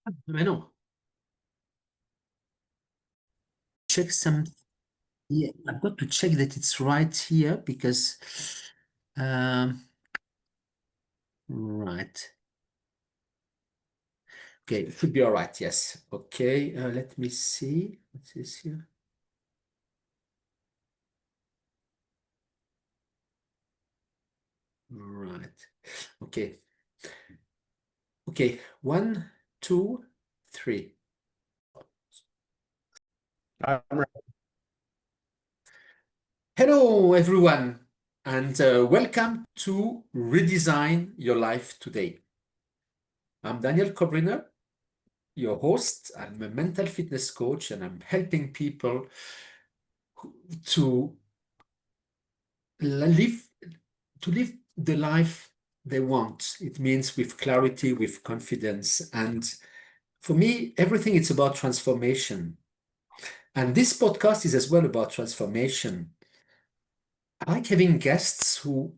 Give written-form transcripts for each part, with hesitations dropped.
I know. Check some. Yeah, I've got to check that it's right here because, um, right. Okay, it should be all right. Yes. Okay. Let me see. What's this here? Right. Okay. Okay. One, two, three. I'm Hello, everyone, and welcome to Redesign Your Life Today. I'm Daniel Kobryner, your host. I'm a mental fitness coach, and I'm helping people to live live the life they want. It means with clarity, with confidence, and for me, everything it's about transformation. And this podcast is as well about transformation. I like having guests who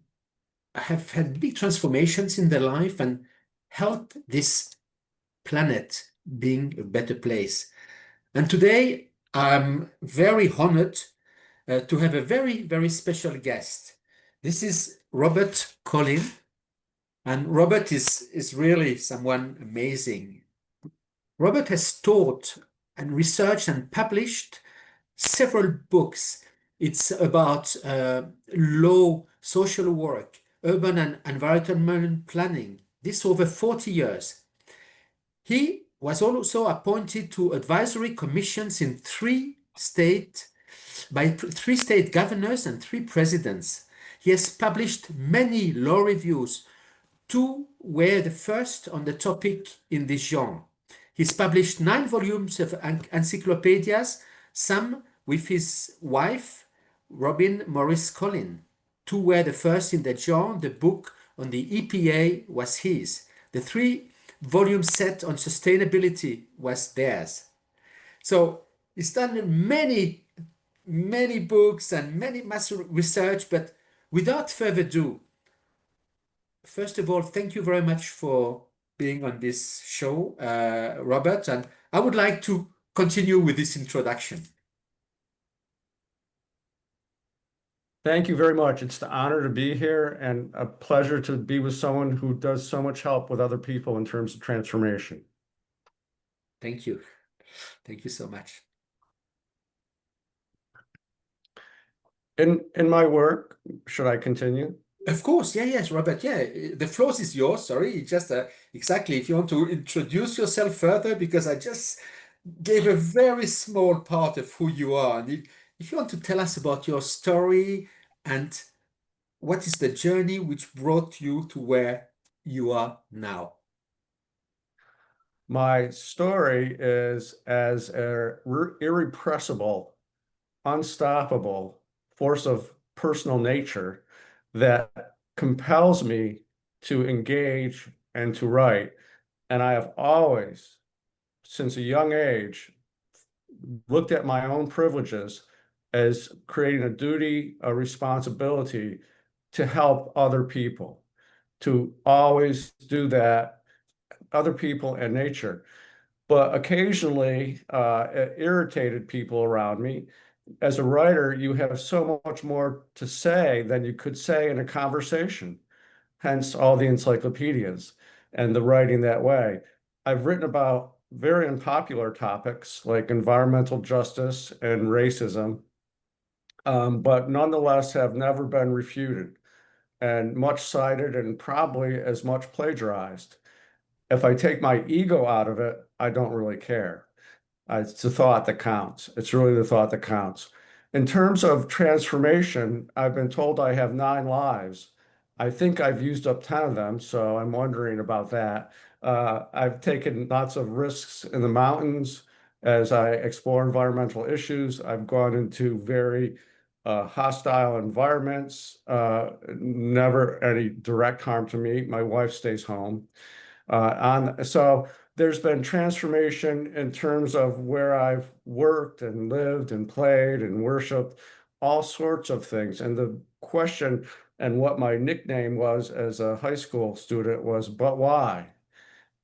have had big transformations in their life and help this planet being a better place. And today I'm very honored to have a very, very special guest. This is Robert Collin, and Robert is really someone amazing. Robert has taught and researched and published several books. It's about law, social work, urban and environmental planning. This over 40 years. He was also appointed to advisory commissions in three state governors and three presidents. He has published many law reviews. Two were the first on the topic in this genre. He's published 9 volumes of encyclopedias, some with his wife, Robin Morris Collin. Two were the first in the genre. The book on the EPA was his. The 3 volume set on sustainability was theirs. So he's done many books and many master research, but without further ado, first of all, thank you very much for being on this show, Robert. And I would like to continue with this introduction. Thank you very much. It's an honor to be here and a pleasure to be with someone who does so much help with other people in terms of transformation. Thank you. Thank you so much. In my work, should I continue? Of course, yeah, yes, Robert. Yeah, the floor is yours. Sorry, just exactly if you want to introduce yourself further, because I just gave a very small part of who you are. And if you want to tell us about your story and what is the journey which brought you to where you are now? My story is as an irrepressible, unstoppable force of personal nature that compels me to engage and to write. And I have always, since a young age, looked at my own privileges as creating a duty, a responsibility to help other people, to always do that, other people and nature. But occasionally, it irritated people around me. As a writer, you have so much more to say than you could say in a conversation, hence all the encyclopedias and the writing that way. I've written about very unpopular topics like environmental justice and racism, but nonetheless have never been refuted and much cited and probably as much plagiarized. If I take my ego out of it, I don't really care. It's the thought that counts. It's really the thought that counts. In terms of transformation, I've been told I have 9 lives. I think I've used up 10 of them, so I'm wondering about that. I've taken lots of risks in the mountains as I explore environmental issues. I've gone into very hostile environments, never any direct harm to me. My wife stays home. So there's been transformation in terms of where I've worked and lived and played and worshiped, all sorts of things. And the question and what my nickname was as a high school student was, but why?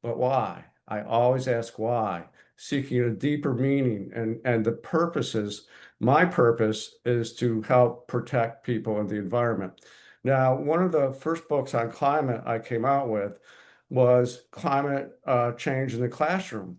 But why? I always ask why, seeking a deeper meaning. And the purposes, my purpose is to help protect people and the environment. Now, one of the first books on climate I came out with was Climate Change in the Classroom.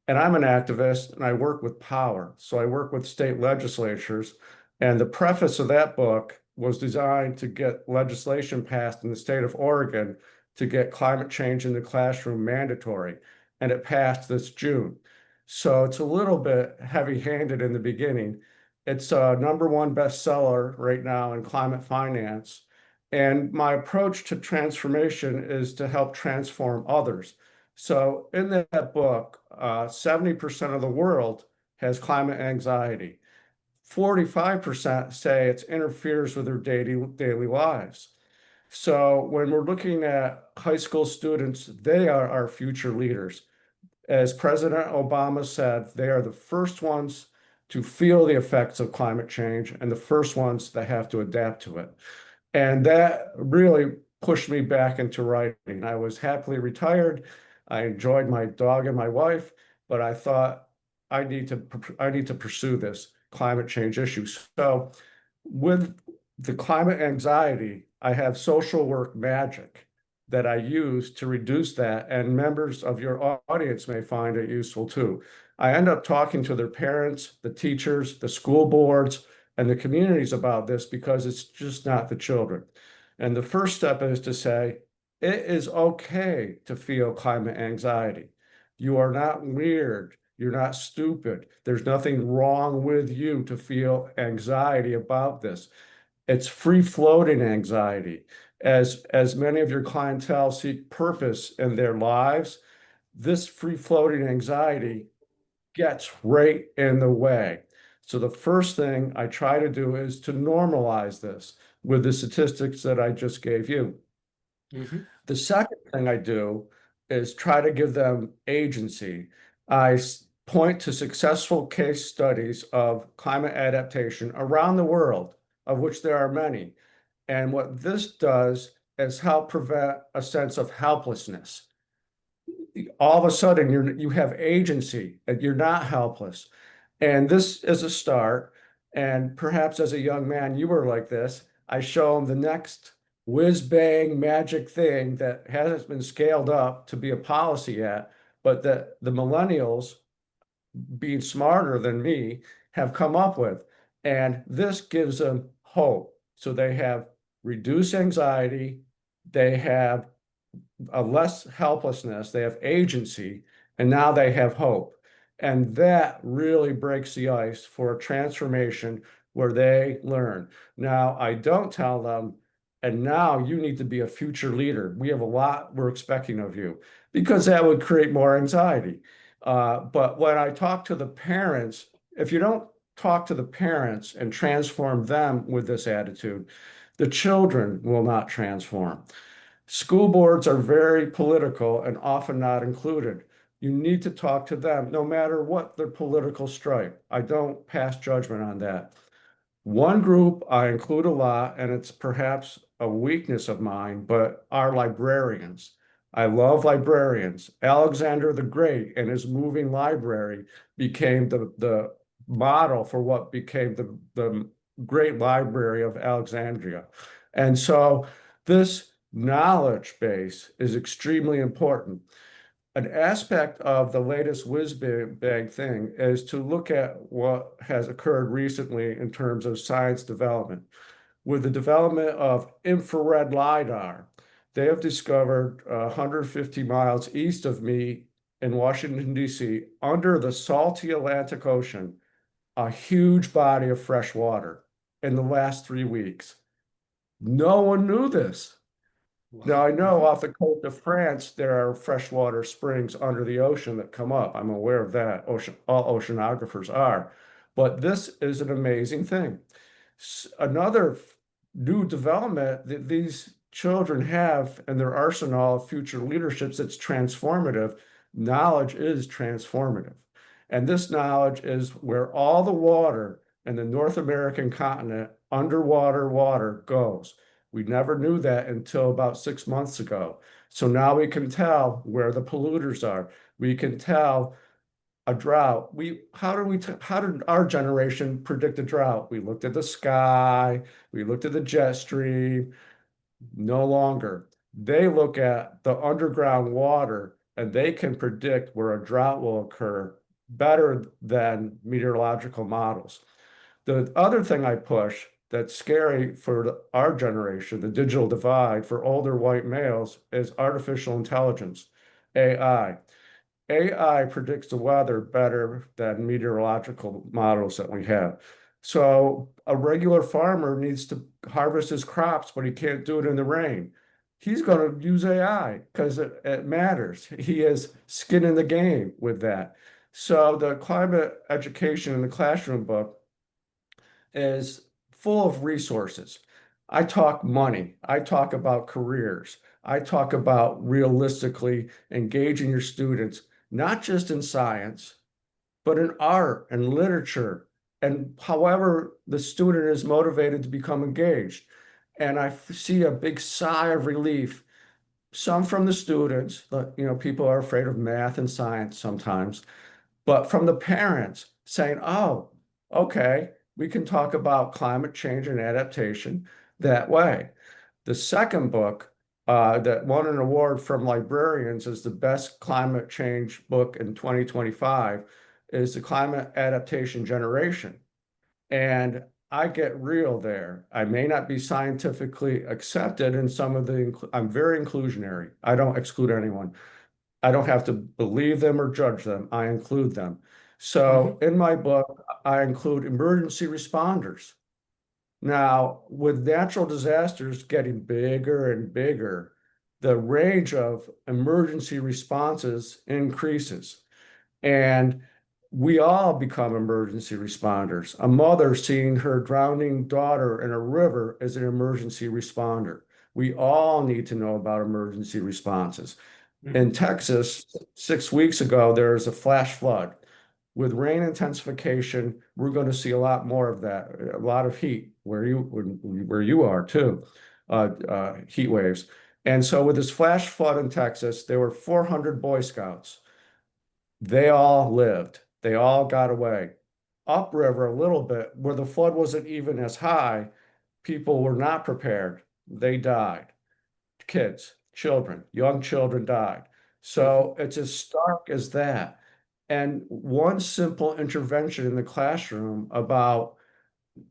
And I'm an activist and I work with power. So I work with state legislatures. And the preface of that book was designed to get legislation passed in the state of Oregon to get climate change in the classroom mandatory. And it passed this June. So it's a little bit heavy-handed in the beginning. It's a #1 bestseller right now in climate finance. And my approach to transformation is to help transform others. So in that book, 70% of the world has climate anxiety. 45% say it interferes with their daily lives. So when we're looking at high school students, they are our future leaders. As President Obama said, they are the first ones to feel the effects of climate change and the first ones that have to adapt to it. And that really pushed me back into writing. I was happily retired. I enjoyed my dog and my wife, but I thought I need to pursue this climate change issue. So with the climate anxiety, I have social work magic that I use to reduce that, and members of your audience may find it useful too. I end up talking to their parents, the teachers, the school boards, and the communities about this because it's just not the children. And the first step is to say, it is okay to feel climate anxiety. You are not weird. You're not stupid. There's nothing wrong with you to feel anxiety about this. It's free-floating anxiety. As many of your clientele seek purpose in their lives, this free-floating anxiety gets right in the way. So the first thing I try to do is to normalize this with the statistics that I just gave you. Mhm. The second thing I do is try to give them agency. I point to successful case studies of climate adaptation around the world, of which there are many. And what this does is help prevent a sense of helplessness. All of a sudden, you have agency and you're not helpless. And this is a start. And perhaps as a young man, you were like this. I show them the next whiz bang magic thing that hasn't been scaled up to be a policy yet, but that the millennials, being smarter than me, have come up with. And this gives them hope. So they have reduced anxiety, they have a less helplessness, they have agency, and now they have hope. And that really breaks the ice for a transformation where they learn. Now, I don't tell them, and now you need to be a future leader. We have a lot we're expecting of you, because that would create more anxiety. But when I talk to the parents, if you don't talk to the parents and transform them with this attitude, the children will not transform. School boards are very political and often not included. You need to talk to them, no matter what their political stripe. I don't pass judgment on that. One group I include a lot, and it's perhaps a weakness of mine, but are librarians. I love librarians. Alexander the Great and his moving library became the model for what became the Great Library of Alexandria. And so this knowledge base is extremely important. An aspect of the latest whiz bang thing is to look at what has occurred recently in terms of science development. With the development of infrared LiDAR, they have discovered 150 miles east of me in Washington, D.C., under the salty Atlantic Ocean, a huge body of fresh water in the last 3 weeks. No one knew this. Now, Wow. I know off the coast of France, there are freshwater springs under the ocean that come up. I'm aware of that. All oceanographers are. But this is an amazing thing. Another new development that these children have in their arsenal of future leaderships that's transformative. Knowledge is transformative. And this knowledge is where all the water in the North American continent, underwater water, goes. We never knew that until about 6 months ago. So now we can tell where the polluters are. We can tell a drought. How did our generation predict a drought? We looked at the sky, we looked at the jet stream. No longer. They look at the underground water and they can predict where a drought will occur better than meteorological models. The other thing I push that's scary for our generation, the digital divide for older white males, is artificial intelligence, AI. AI predicts the weather better than meteorological models that we have. So a regular farmer needs to harvest his crops, but he can't do it in the rain. He's going to use AI because it matters. He has skin in the game with that. So the climate education in the classroom book is full of resources. I talk money. I talk about careers. I talk about realistically engaging your students, not just in science, but in art and literature, and however the student is motivated to become engaged. And I see a big sigh of relief, some from the students, but people are afraid of math and science sometimes, but from the parents saying, oh, okay, we can talk about climate change and adaptation that way. The second book that won an award from librarians as the best climate change book in 2025 is The Climate Adaptation Generation. And I get real there. I may not be scientifically accepted in some of I'm very inclusionary. I don't exclude anyone. I don't have to believe them or judge them. I include them. So Mhm. in my book, I include emergency responders. Now, with natural disasters getting bigger and bigger, the range of emergency responses increases. And we all become emergency responders. A mother seeing her drowning daughter in a river is an emergency responder. We all need to know about emergency responses. In Mhm. Texas, 6 weeks ago, there was a flash flood. With rain intensification, we're going to see a lot more of that, a lot of heat where you are too, heat waves. And so with this flash flood in Texas, there were 400 Boy Scouts. They all lived. They all got away. Upriver a little bit, where the flood wasn't even as high, people were not prepared. They died. Kids, children, young children died. Mhm. So it's as stark as that. And one simple intervention in the classroom about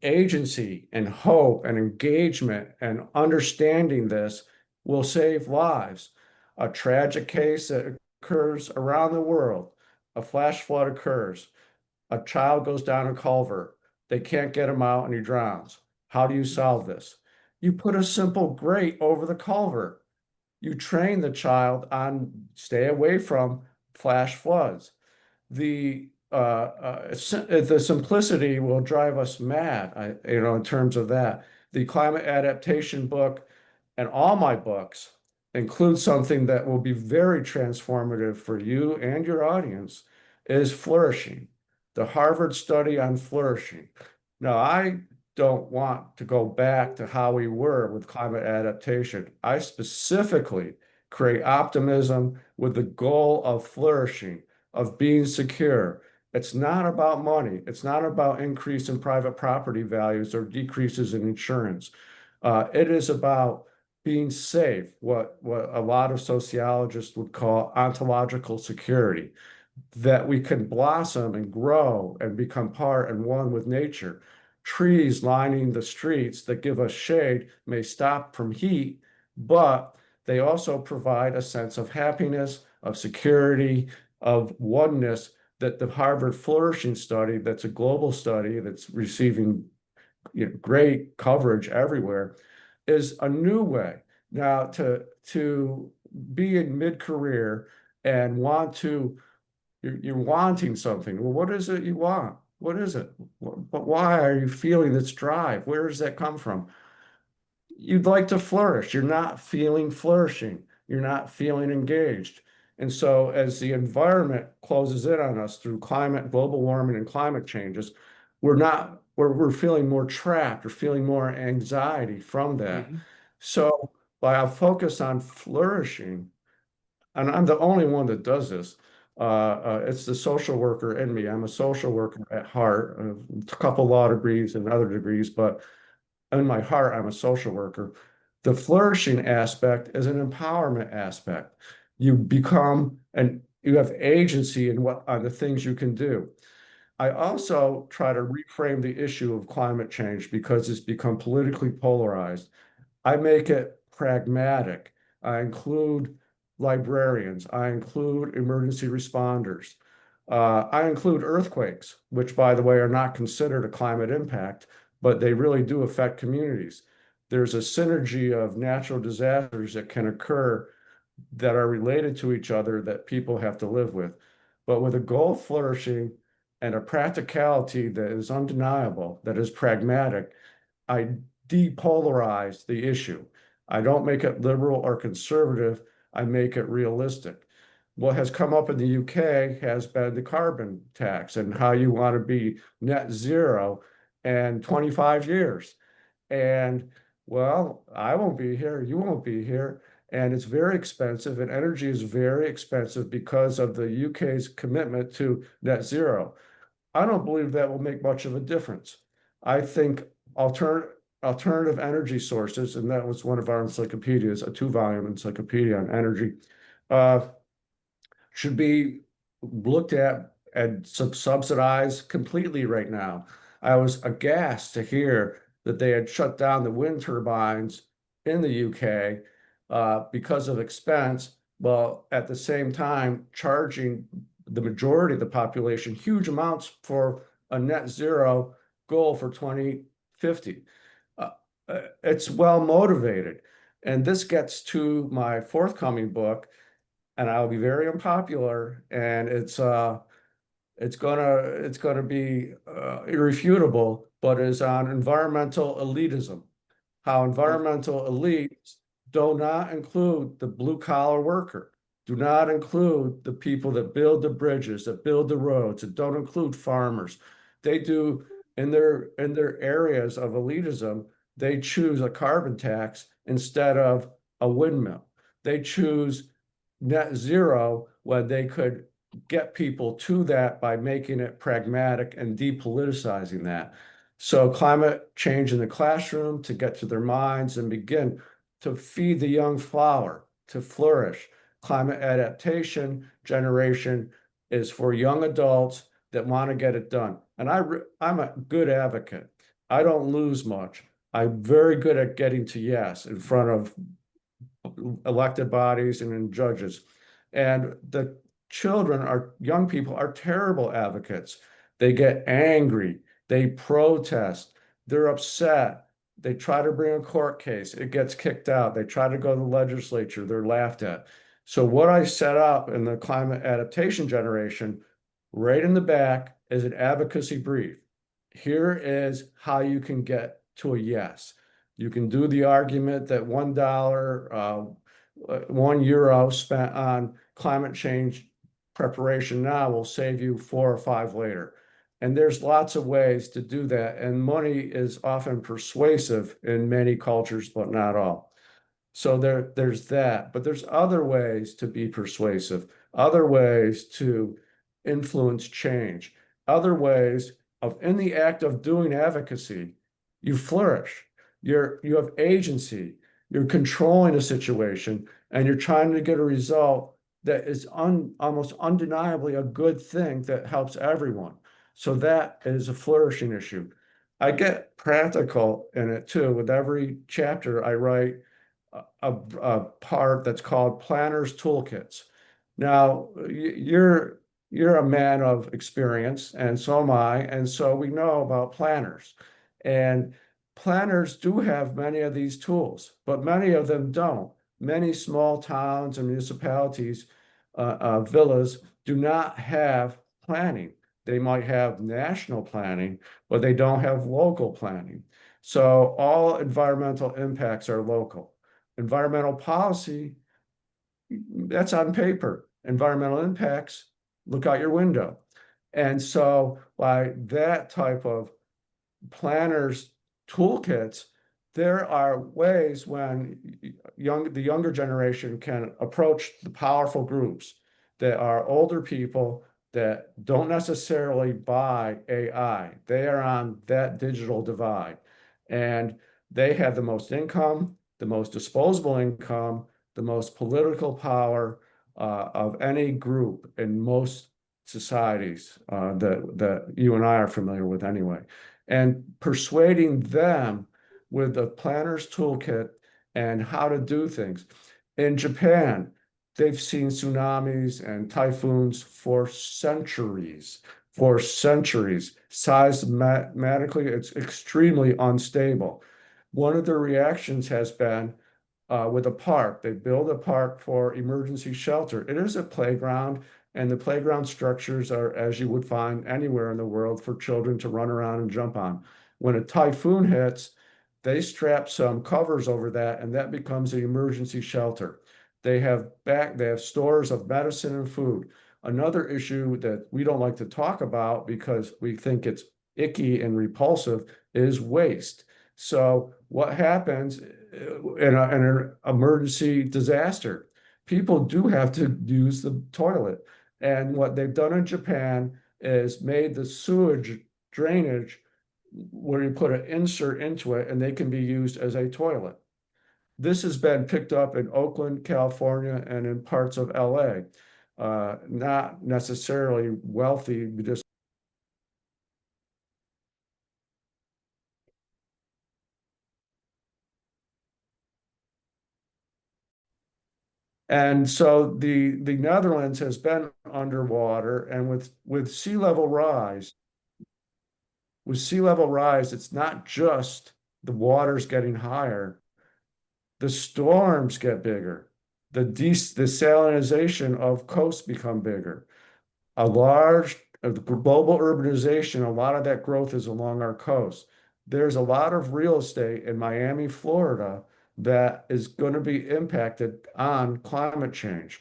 agency and hope and engagement and understanding this will save lives. A tragic case that occurs around the world, a flash flood occurs, a child goes down a culvert, they can't get him out and he drowns. How do you solve this? You put a simple grate over the culvert. You train the child on stay away from flash floods. The simplicity will drive us mad, in terms of that. The climate adaptation book and all my books include something that will be very transformative for you and your audience is flourishing, the Harvard study on flourishing. Now, I don't want to go back to how we were with climate adaptation. I specifically create optimism with the goal of flourishing, of being secure. It's not about money. It's not about increase in private property values or decreases in insurance. It is about being safe, what a lot of sociologists would call ontological security, that we can blossom and grow and become part and one with nature. Trees lining the streets that give us shade may stop from heat, but they also provide a sense of happiness, of security, of oneness that the Harvard Flourishing Study, that's a global study that's receiving great coverage everywhere, is a new way. Now, to be in mid-career and want to you're wanting something. Well, what is it you want? What is it? But why are you feeling this drive? Where does that come from? You'd like to flourish. You're not feeling flourishing. You're not feeling engaged. And so as the environment closes in on us through climate, global warming and climate changes, we're feeling more trapped. We're feeling more anxiety from that. Mhm. So by a focus on flourishing, and I'm the only one that does this, It's the social worker in me. I'm a social worker at heart, a couple law degrees and other degrees, but in my heart, I'm a social worker. The flourishing aspect is an empowerment aspect. You become and you have agency in what are the things you can do. I also try to reframe the issue of climate change because it's become politically polarized. I make it pragmatic. I include librarians. I include emergency responders. I include earthquakes, which, by the way, are not considered a climate impact, but they really do affect communities. There's a synergy of natural disasters that can occur that are related to each other that people have to live with. But with a goal of flourishing and a practicality that is undeniable, that is pragmatic, I depolarize the issue. I don't make it liberal or conservative. I make it realistic. What has come up in the UK has been the carbon tax and how you want to be net zero in 25 years. And well, I won't be here, you won't be here. And it's very expensive, and energy is very expensive because of the UK's commitment to net zero. I don't believe that will make much of a difference. I think alternative energy sources, and that was one of our encyclopedias, a 2-volume encyclopedia on energy, uh, should be looked at and subsidized completely right now. I was aghast to hear that they had shut down the wind turbines in the UK because of expense, while at the same time charging the majority of the population huge amounts for a net zero goal for 2050. Uh, it's well motivated. And this gets to my forthcoming book, and I'll be very unpopular, and it's gonna be irrefutable, but is on environmental elitism. How environmental elites do not include the blue collar worker, do not include the people that build the bridges, that build the roads, that don't include farmers. They do in their areas of elitism, they choose a carbon tax instead of a windmill. They choose net zero when they could get people to that by making it pragmatic and depoliticizing that. So climate change in the classroom to get to their minds and begin to feed the young flower to flourish. Climate adaptation generation is for young adults that want to get it done. And I'm a good advocate. I don't lose much. I'm very good at getting to yes in front of elected bodies and in judges. And the children are young people are terrible advocates. They get angry, they protest, they're upset. They try to bring a court case, it gets kicked out. They try to go to the legislature, they're laughed at. So what I set up in the climate adaptation generation, right in the back, is an advocacy brief. Here is how you can get to a yes. You can do the argument that $1, €1 spent on climate change preparation now will save you 4 or 5 later. And there's lots of ways to do that. And money is often persuasive in many cultures, but not all. So there's that. But there's other ways to be persuasive, other ways to influence change, other ways of in the act of doing advocacy, you flourish. You have agency. You're controlling a situation, and you're trying to get a result that is almost undeniably a good thing that helps everyone. So that is a flourishing issue. I get practical in it too. With every chapter, I write a part that's called Planner's Toolkits. Now, you're a man of experience, and so am I, and so we know about planners. And planners do have many of these tools, but many of them don't. Many small towns and municipalities, villas, do not have planning. They might have national planning, but they don't have local planning. So all environmental impacts are local. Environmental policy, that's on paper. Environmental impacts, look out your window. And so by that type of planners toolkits, there are ways when the younger generation can approach the powerful groups that are older people that don't necessarily buy AI. They are on that digital divide. And they have the most income, the most disposable income, the most political power of any group in most societies that you and I are familiar with anyway. And persuading them with the planner's toolkit and how to do things. In Japan, they've seen tsunamis and typhoons for centuries. For centuries, seismically, it's extremely unstable. One of their reactions has been with a park. They build a park for emergency shelter. It is a playground, and the playground structures are as you would find anywhere in the world for children to run around and jump on. When a typhoon hits, they strap some covers over that, and that becomes the emergency shelter. They have stores of medicine and food. Another issue that we don't like to talk about because we think it's icky and repulsive is waste. So what happens in an emergency disaster? People do have to use the toilet. And what they've done in Japan is made the sewage drainage where you put an insert into it and they can be used as a toilet. This has been picked up in Oakland, California, and in parts of LA. Not necessarily wealthy, just and so the Netherlands has been underwater, and with sea level rise, it's not just the water's getting higher, the storms get bigger, the desalinization of coasts become bigger. A large global urbanization, a lot of that growth is along our coast. There's a lot of real estate in Miami, Florida, that is going to be impacted on climate change.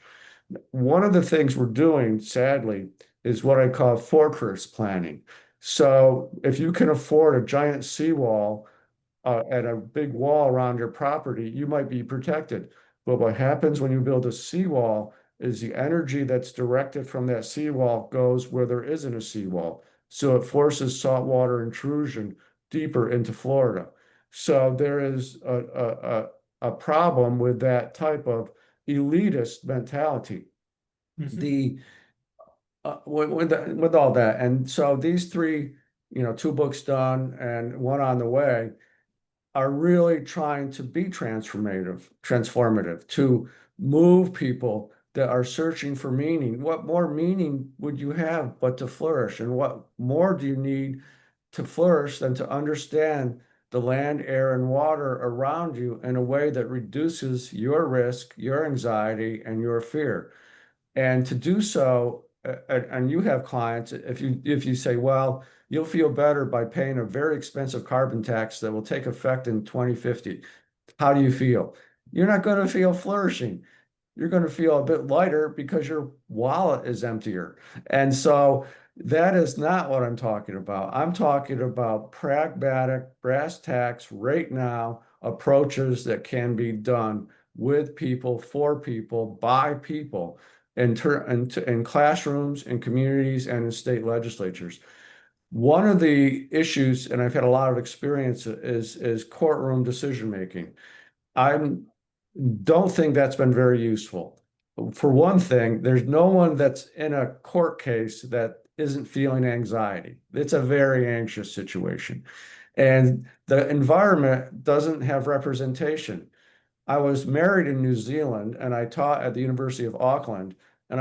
One of the things we're doing, sadly, is what I call fortress planning. So if you can afford a giant seawall and a big wall around your property, you might be protected. But what happens when you build a seawall is the energy that's directed from that seawall goes where there isn't a seawall. So it forces saltwater intrusion deeper into Florida. So there is a problem with that type of elitist mentality. Mhm. The with all that, and so these three, two books done and one on the way, are really trying to be transformative, to move people that are searching for meaning. What more meaning would you have but to flourish? And what more do you need to flourish than to understand the land, air, and water around you in a way that reduces your risk, your anxiety, and your fear? And to do so, and you have clients, if you say, well, you'll feel better by paying a very expensive carbon tax that will take effect in 2050. How do you feel? You're not going to feel flourishing. You're going to feel a bit lighter because your wallet is emptier. And so that is not what I'm talking about. I'm talking about pragmatic, brass tacks, right now approaches that can be done with people, for people, by people in classrooms, in communities, and in state legislatures. One of the issues, and I've had a lot of experience, is courtroom decision making. I don't think that's been very useful. For one thing, there's no one that's in a court case that isn't feeling anxiety. It's a very anxious situation. And the environment doesn't have representation. I was married in New Zealand and I taught at the University of Auckland. And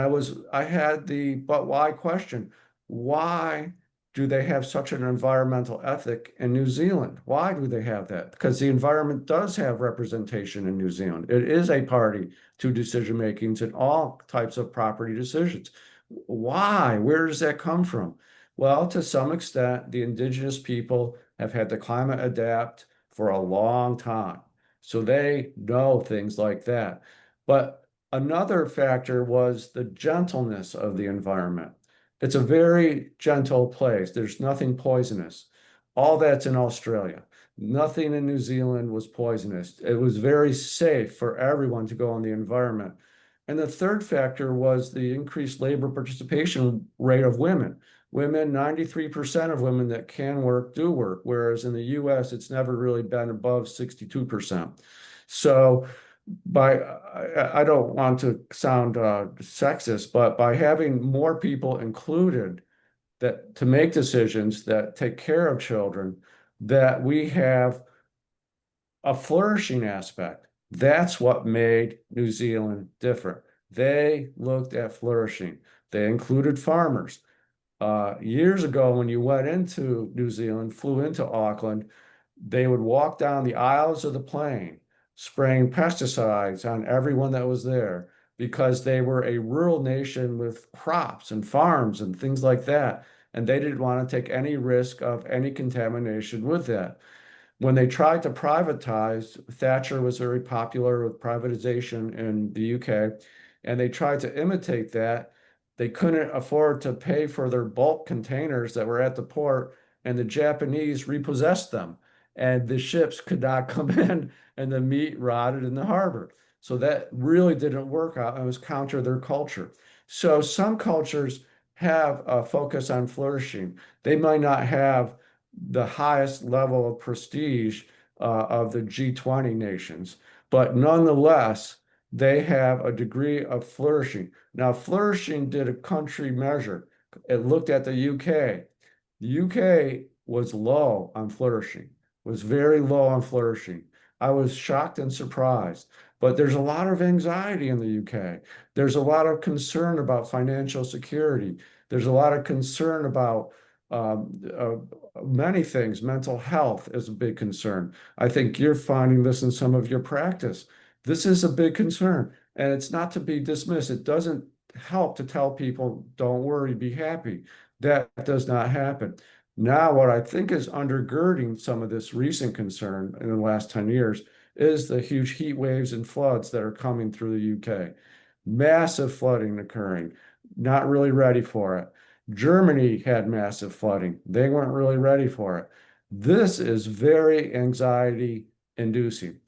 I had the but why question. Why do they have such an environmental ethic in New Zealand? Why do they have that? Because the environment does have representation in New Zealand. It is a party to decision makings in all types of property decisions. Why? Where does that come from? Well, to some extent, the indigenous people have had to climate adapt for a long time. So they know things like that. But another factor was the gentleness of the environment. It's a very gentle place. There's nothing poisonous. All that's in Australia. Nothing in New Zealand was poisonous. It was very safe for everyone to go in the environment. And the third factor was the increased labor participation rate of women. Women, 93% of women that can work do work, whereas in the US, it's never really been above 62%. So I don't want to sound sexist, but by having more people included that to make decisions that take care of children, that we have a flourishing aspect. That's what made New Zealand different. They looked at flourishing. They included farmers. Years ago, when you went into New Zealand, flew into Auckland, they would walk down the aisles of the plane, spraying pesticides on everyone that was there because they were a rural nation with crops and farms and things like that. And they didn't want to take any risk of any contamination with that. When they tried to privatize, Thatcher was very popular with privatization in the UK, and they tried to imitate that. They couldn't afford to pay for their bulk containers that were at the port, and the Japanese repossessed them, and the ships could not come in, and the meat rotted in the harbor. So that really didn't work out and was counter their culture. So some cultures have a focus on flourishing. They might not have the highest level of prestige of the G20 nations, but nonetheless, they have a degree of flourishing. Now, flourishing did a country measure. It looked at the UK. The UK was low on flourishing, was very low on flourishing. I was shocked and surprised. But there's a lot of anxiety in the UK. There's a lot of concern about financial security. There's a lot of concern about many things. Mental health is a big concern. I think you're finding this in some of your practice. This is a big concern, and it's not to be dismissed. It doesn't help to tell people, don't worry, be happy. That does not happen. Now, what I think is undergirding some of this recent concern in the last 10 years is the huge heat waves and floods that are coming through the UK. Massive flooding occurring, not really ready for it. Germany had massive flooding. They weren't really ready for it. This is very anxiety inducing.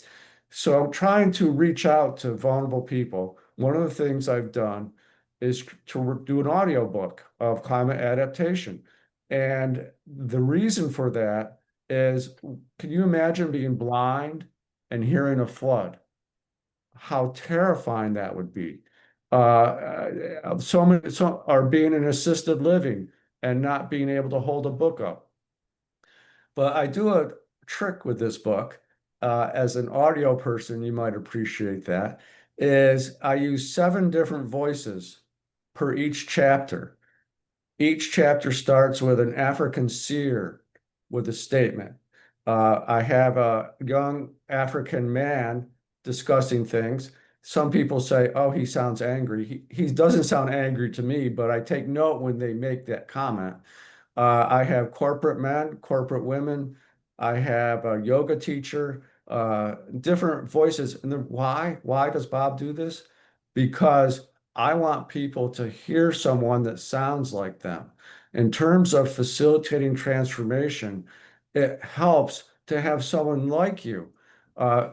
So I'm trying to reach out to vulnerable people. One of the things I've done is to do an audio book of climate adaptation. And the reason for that is, can you imagine being blind and hearing a flood? How terrifying that would be. So many are being in assisted living and not being able to hold a book up. But I do a trick with this book. As an audio person, you might appreciate that, is I use 7 different voices per each chapter. Each chapter starts with an African seer with a statement. I have a young African man discussing things. Some people say, oh, he sounds angry. He doesn't sound angry to me, but I take note when they make that comment. I have corporate men, corporate women. I have a yoga teacher, different voices. And then why? Why does Bob do this? Because I want people to hear someone that sounds like them. In terms of facilitating transformation, it helps to have someone like you.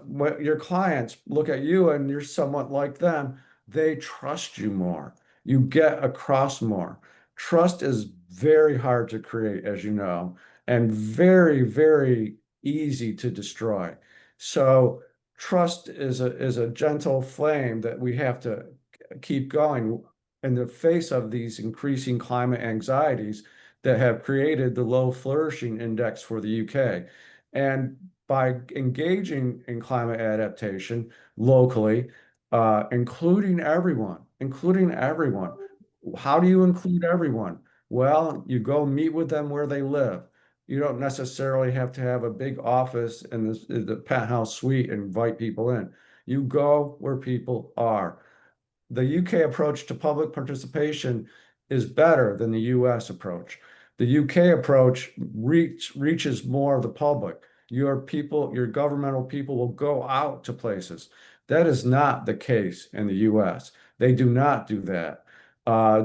When your clients look at you and you're somewhat like them, they trust you more. You get across more. Trust is very hard to create, as you know, and very, very easy to destroy. So trust is a gentle flame that we have to keep going in the face of these increasing climate anxieties that have created the low flourishing index for the UK. And by engaging in climate adaptation locally, including everyone. How do you include everyone? Well, you go meet with them where they live. You don't necessarily have to have a big office in the penthouse suite and invite people in. You go where people are. The UK approach to public participation is better than the US approach. The UK approach reaches more of the public. Your people, your governmental people will go out to places. That is not the case in the US. They do not do that.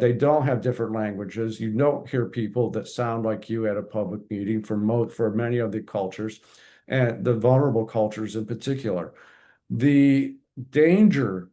They don't have different languages. You don't hear people that sound like you at a public meeting for many of the cultures, and the vulnerable cultures in particular. The danger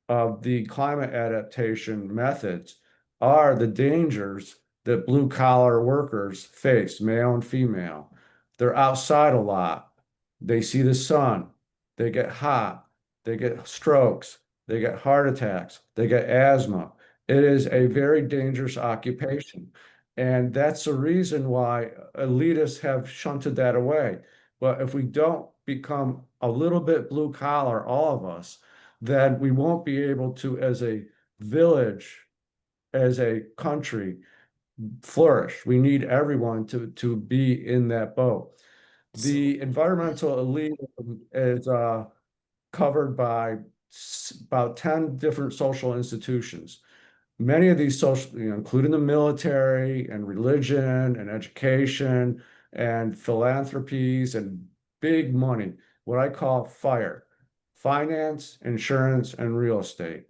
of the climate adaptation methods are the dangers that blue collar workers face, male and female. They're outside a lot. They see the sun. They get hot. They get strokes. They get heart attacks. They get asthma. It is a very dangerous occupation. And that's the reason why elitists have shunted that away. But if we don't become a little bit blue collar, all of us, then we won't be able to, as a village, as a country, flourish. We need everyone to be in that boat. So, The environmental elite is covered by about 10 different social institutions. Many of these social, including the military and religion and education and philanthropies and big money, what I call FIRE, finance, insurance, and real estate.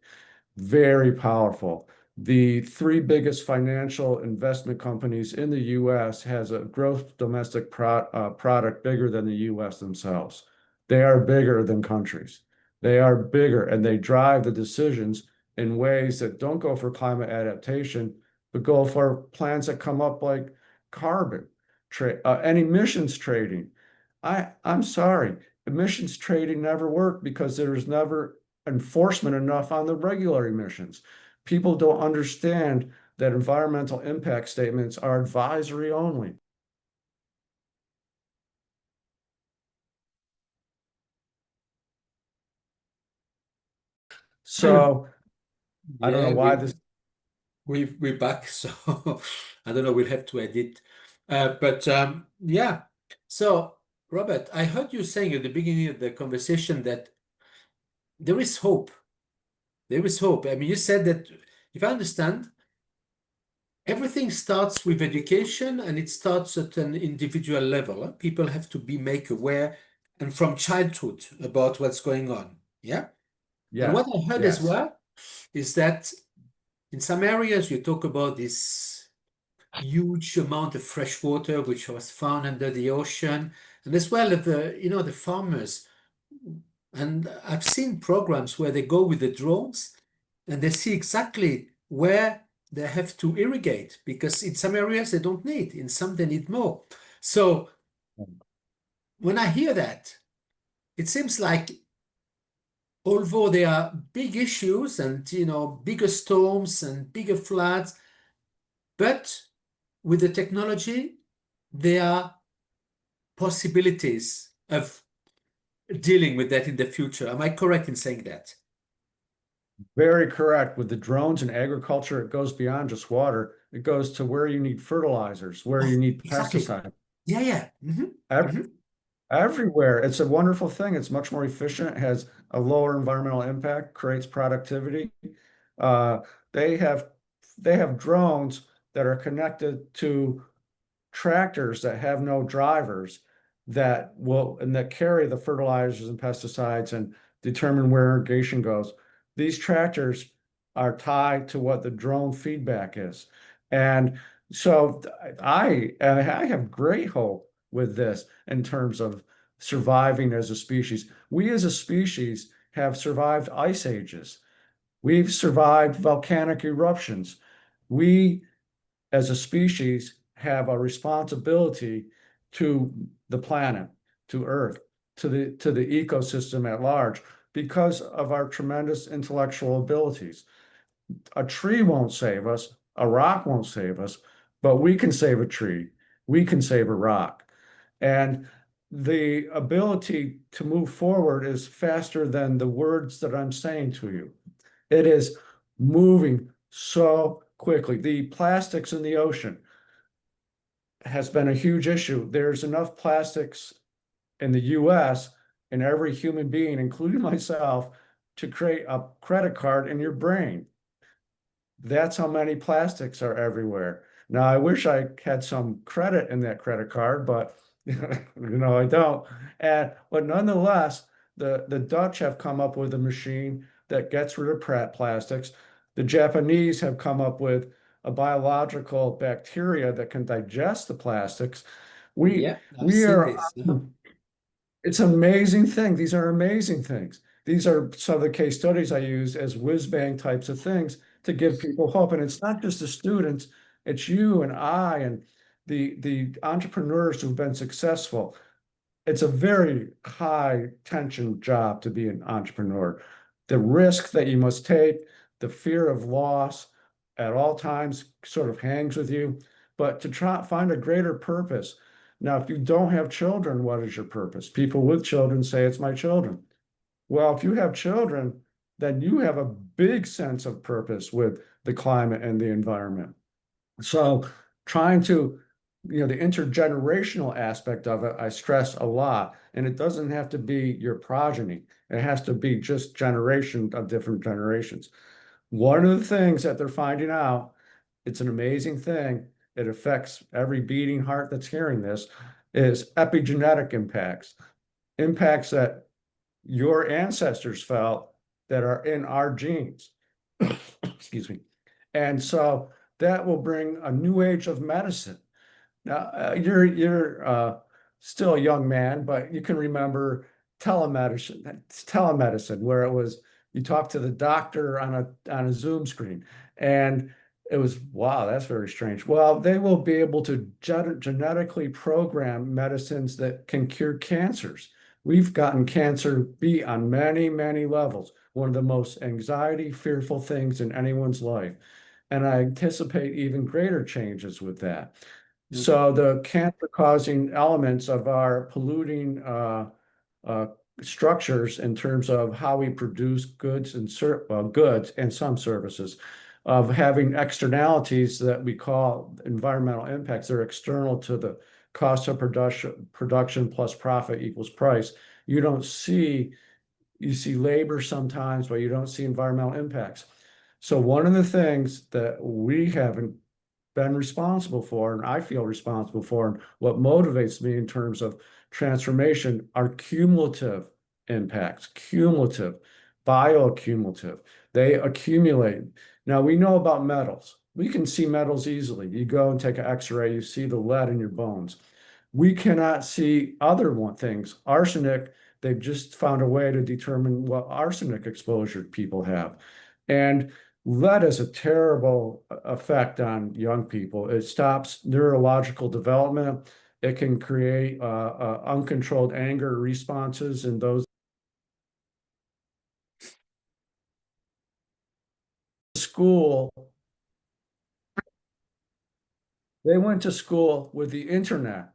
Very powerful. The three biggest financial investment companies in the US has a gross domestic product bigger than the US themselves. They are bigger than countries. They are bigger and they drive the decisions in ways that don't go for climate adaptation, but go for plans that come up like carbon trade and emissions trading. I'm sorry, emissions trading never worked because there's never enforcement enough on the regular emissions. People don't understand that environmental impact statements are advisory only. So I don't know yeah, why this. we're back. So I don't know. We'll have to edit. But yeah. So Robert, I heard you saying at the beginning of the conversation that there is hope. There is hope. I mean, you said that, if I understand, everything starts with education and it starts at an individual level. People have to be made aware and from childhood about what's going on. Yeah. And Yeah, what I heard as yes. well is that in some areas you talk about this huge amount of fresh water which was found under the ocean, and as well as the farmers. And I've seen programs where they go with the drones and they see exactly where they have to irrigate because in some areas they don't need, in some they need more. So when I hear that, it seems like although there are big issues and bigger storms and bigger floods, but with the technology, there are possibilities of dealing with that in the future. Am I correct in saying that? Very correct. With the drones in agriculture, it goes beyond just water. It goes to where you need fertilizers, where you Oh, need exactly. pesticides. Yeah, yeah. Everywhere. It's a wonderful thing. It's much more efficient, has a lower environmental impact, creates productivity. Uh, they have they have drones that are connected to tractors that have no drivers that carry the fertilizers and pesticides and determine where irrigation goes. These tractors are tied to what the drone feedback is. And so I have great hope with this in terms of surviving as a species. We as a species have survived ice ages. We've survived volcanic eruptions. We as a species have a responsibility to the planet, to Earth, to the ecosystem at large because of our tremendous intellectual abilities. A tree won't save us, a rock won't save us, but we can save a tree, we can save a rock. And the ability to move forward is faster than the words that I'm saying to you. It is moving so quickly. The plastics in the ocean has been a huge issue. There's enough plastics in the US in every human being, including myself, to create a credit card in your brain. That's how many plastics are everywhere. Now, I wish I had some credit in that credit card, but I don't. But nonetheless, the Dutch have come up with a machine that gets rid of plastics. The Japanese have come up with a biological bacteria that can digest the plastics. We Yeah, I've we seen are this. it's an amazing thing. These are amazing things. these are some of the case studies I use as whiz-bang types of things to give people hope. And it's not just the students, it's you and I and the entrepreneurs who've been successful. It's a very high tension job to be an entrepreneur. The risk that you must take, the fear of loss at all times sort of hangs with you, but to try find a greater purpose. Now, if you don't have children, what is your purpose? People with children say it's my children. Well, if you have children, then you have a big sense of purpose with the climate and the environment. So trying to, the intergenerational aspect of it, I stress a lot. And it doesn't have to be your progeny. It has to be just generation of different generations. One of the things that they're finding out, it's an amazing thing, it affects every beating heart that's hearing this, is epigenetic impacts, impacts that your ancestors felt that are in our genes. Excuse me. And so that will bring a new age of medicine. Now, you're still a young man, but you can remember telemedicine, where it was you talk to the doctor on a Zoom screen, and it was, wow, that's very strange. Well, they will be able to genetically program medicines that can cure cancers. We've gotten cancer beat on many, many levels. One of the most anxiety, fearful things in anyone's life. And I anticipate even greater changes with that. So the cancer-causing elements of our polluting uh, structures in terms of how we produce goods and goods and some services, of having externalities that we call environmental impacts. They're external to the cost of production plus profit equals price. You don't see, you see labor sometimes, but you don't see environmental impacts. So one of the things that we haven't been responsible for, and I feel responsible for, and what motivates me in terms of transformation are cumulative impacts, cumulative, bioaccumulative. They accumulate. Now we know about metals. We can see metals easily. You go and take an X-ray, you see the lead in your bones. We cannot see other things. Arsenic, they've just found a way to determine what arsenic exposure people have. And lead has a terrible effect on young people. It stops neurological development. It can create uncontrolled anger responses in those school. They went to school with the internet.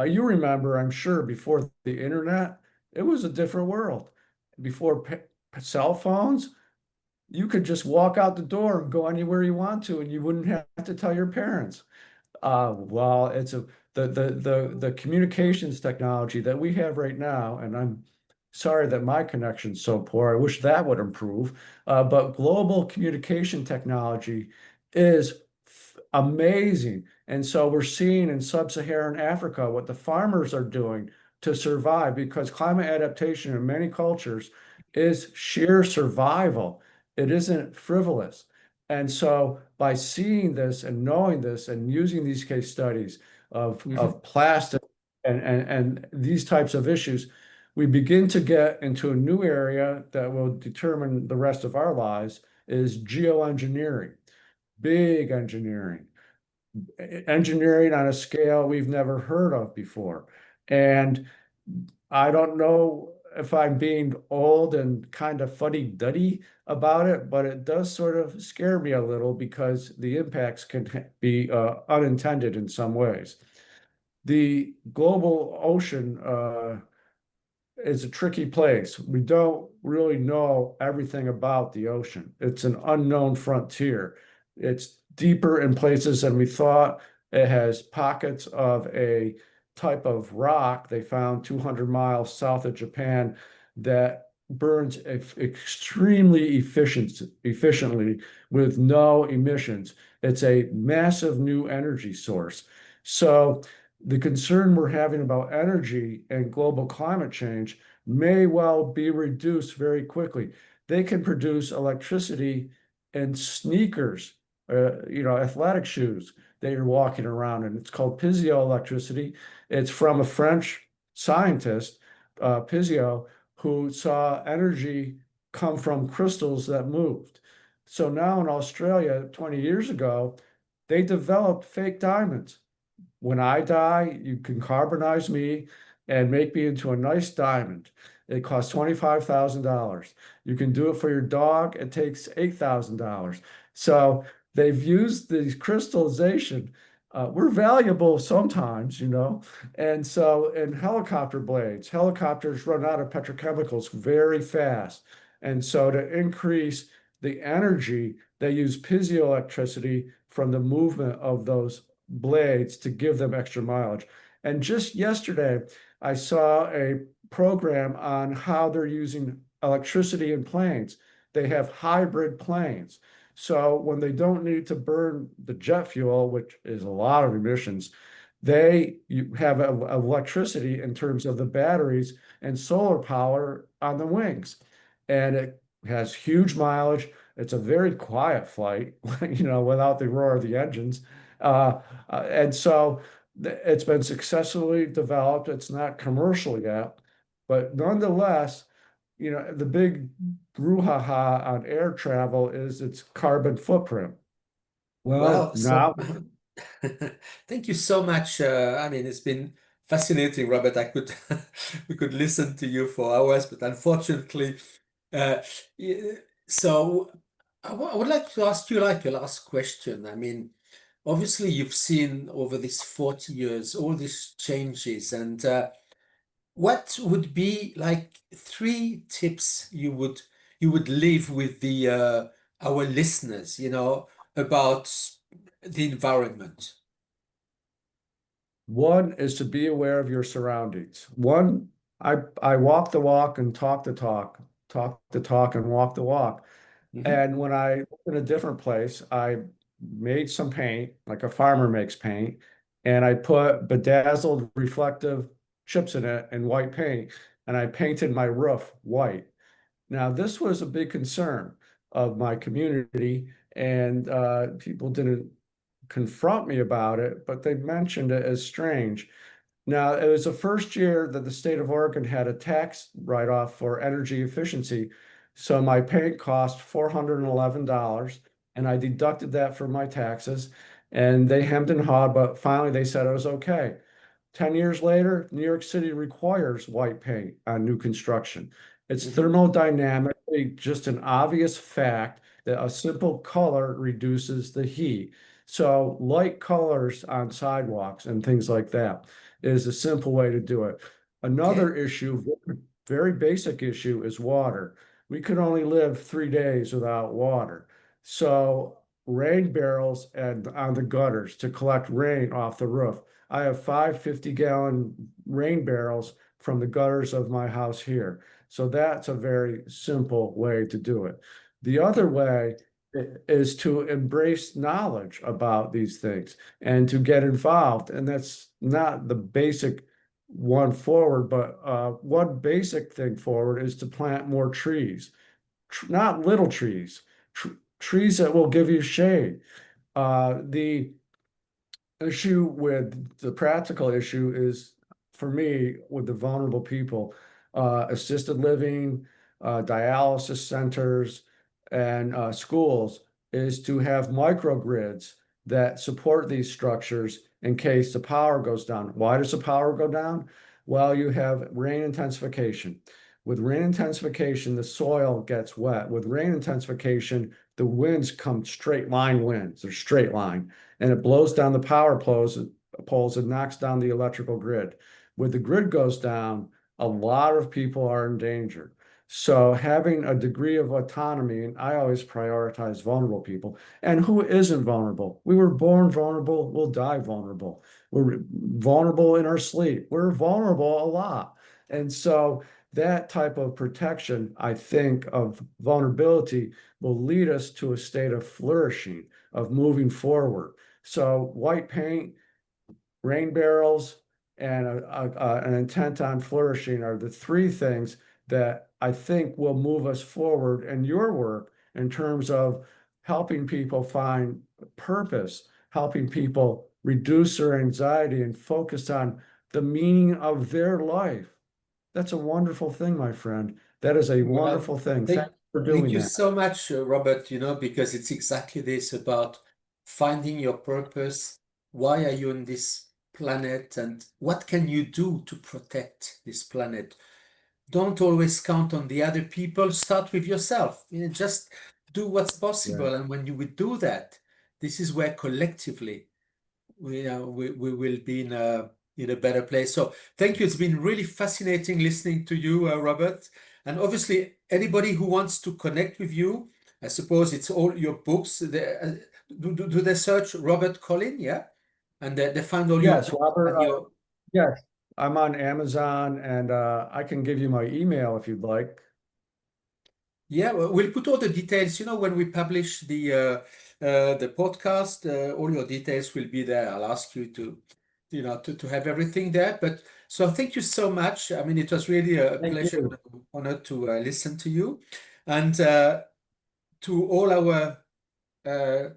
You remember, I'm sure, before the internet, it was a different world. Before cell phones, you could just walk out the door and go anywhere you want to, and you wouldn't have to tell your parents. Well, it's the communications technology that we have right now, and I'm sorry that my connection's so poor. I wish that would improve. But global communication technology is amazing. And so we're seeing in sub-Saharan Africa what the farmers are doing to survive, because climate adaptation in many cultures is sheer survival. It isn't frivolous. And so by seeing this and knowing this and using these case studies of plastic and these types of issues, we begin to get into a new area that will determine the rest of our lives, is geoengineering, big engineering, engineering on a scale we've never heard of before. And I don't know if I'm being old and kind of fuddy-duddy about it, but it does sort of scare me a little because the impacts can be unintended in some ways. The global ocean is a tricky place. We don't really know everything about the ocean. It's an unknown frontier. It's deeper in places than we thought. It has pockets of a type of rock they found 200 miles south of Japan that burns extremely efficiently with no emissions. It's a massive new energy source. So the concern we're having about energy and global climate change may well be reduced very quickly. They can produce electricity in sneakers, athletic shoes that you're walking around in. It's called piezoelectricity. It's from a French scientist, Pizio, who saw energy come from crystals that moved. So now in Australia, 20 years ago, they developed fake diamonds. When I die, you can carbonize me and make me into a nice diamond. It costs $25,000. You can do it for your dog. It takes $8,000. So they've used these crystallization. We're valuable sometimes, And so in helicopter blades, helicopters run out of petrochemicals very fast. And so to increase the energy, they use piezoelectricity from the movement of those blades to give them extra mileage. And just yesterday, I saw a program on how they're using electricity in planes. They have hybrid planes. So when they don't need to burn the jet fuel, which is a lot of emissions, you have electricity in terms of the batteries and solar power on the wings. And it has huge mileage. It's a very quiet flight, without the roar of the engines. And so it's been successfully developed. It's not commercial yet, but nonetheless, the big brouhaha on air travel is its carbon footprint. Well, Well, so now thank you so much. I mean, it's been fascinating, Robert. I could we could listen to you for hours, but unfortunately, uh, y- so I would like to ask you like a last question. I mean, obviously, you've seen over these 40 years all these changes, and what would be like three tips you would leave with the our listeners, about the environment? one is to be aware of your surroundings. I walk the walk and talk the talk and walk the walk. Hmm. And when I lived in a different place, I made some paint, like a farmer makes paint, and I put bedazzled reflective chips in it and white paint, and I painted my roof white. Now, this was a big concern of my community, and people didn't confront me about it, but they mentioned it as strange. Now, it was the first year that the state of Oregon had a tax write-off for energy efficiency. So my paint cost $411, and I deducted that from my taxes. And they hemmed and hawed, but finally they said it was okay. 10 years later, New York City requires white paint on new construction. It's Hmm. thermodynamically just an obvious fact that a simple color reduces the heat. So light colors on sidewalks and things like that is a simple way to do it. Another Okay. issue, very basic issue, is water. We could only live 3 days without water. So rain barrels and on the gutters to collect rain off the roof. I have 5 50-gallon rain barrels from the gutters of my house here. So that's a very simple way to do it. The other way is to embrace knowledge about these things and to get involved. And that's not the basic one forward, but one basic thing forward is to plant more trees, not little trees, trees that will give you shade. The issue with the practical issue is for me with the vulnerable people, assisted living, dialysis centers, and schools is to have microgrids that support these structures in case the power goes down. Why does the power go down? Well, you have rain intensification. With rain intensification, the soil gets wet. With rain intensification, the winds come straight line winds, they're straight line, and it blows down the poles and knocks down the electrical grid. When the grid goes down, a lot of people are in danger. So having a degree of autonomy, and I always prioritize vulnerable people. And who isn't vulnerable? We were born vulnerable, we'll die vulnerable. We're vulnerable in our sleep. We're vulnerable a lot. And so that type of protection, I think, of vulnerability will lead us to a state of flourishing, of moving forward. So white paint, rain barrels, and an intent on flourishing are the three things that I think will move us forward in your work in terms of helping people find purpose, helping people reduce their anxiety and focus on the meaning of their life. That's a wonderful thing, my friend. That is a Well, wonderful thing. thank, Thanks for thank doing you that. so much, Robert, because it's exactly this about finding your purpose. Why are you on this planet and what can you do to protect this planet? Don't always count on the other people. Start with yourself. Just do what's Right. possible. And when you would do that, this is where collectively we will be in a better place. So thank you. It's been really fascinating listening to you, Robert. And obviously, anybody who wants to connect with you, I suppose it's all your books. Do they search Robert Collin? Yeah, and they find all your Yes, books Robert. and your Yes, I'm on Amazon, and I can give you my email if you'd like. Yeah, we'll put all the details. When we publish the podcast, all your details will be there. I'll ask you to have everything there. But so thank you so much. I mean, it was really a Thank pleasure and you. an honor to listen to you, and to all our uh,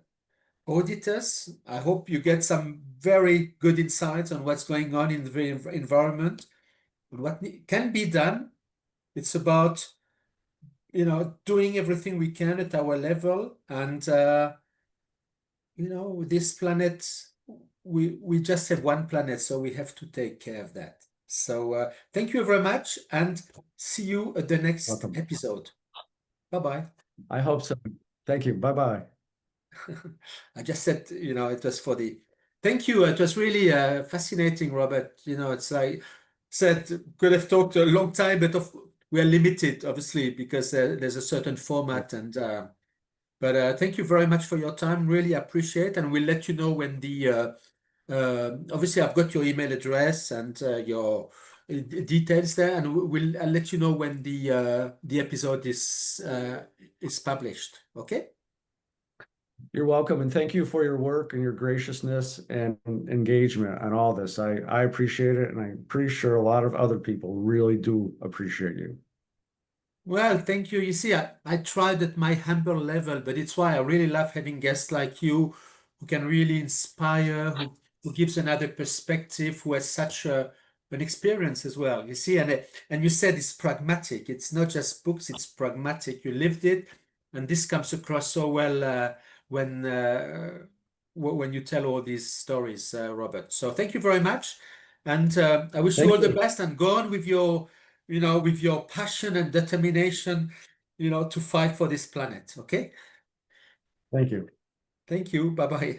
auditors. I hope you get some very good insights on what's going on in the environment and what can be done. It's about doing everything we can at our level. And, this planet, we just have one planet, so we have to take care of that. So thank you very much and see you at the next Welcome. episode. Bye-bye. I hope so. Thank you. Bye-bye. I just said, it was for the thank you. It was really fascinating, Robert. It's like said, could have talked a long time, but we are limited, obviously, because there's a certain Yeah. format. And but thank you very much for your time. Really appreciate, and we'll let you know when obviously I've got your email address and your details there, and I'll let you know when the episode is published. Okay. You're welcome, and thank you for your work and your graciousness and engagement on all this. I appreciate it, and I'm pretty sure a lot of other people really do appreciate you. Well, thank you. You see, I tried at my humble level, but it's why I really love having guests like you who can really inspire, who gives another perspective, who has such an experience as well. You see, and you said it's pragmatic. It's not just books, it's pragmatic. You lived it, and this comes across so well when when you tell all these stories, Robert. So thank you very much, and I wish you Thank all the you. best and go on with your passion and determination, to fight for this planet. Okay. Thank you. Thank you. Bye bye.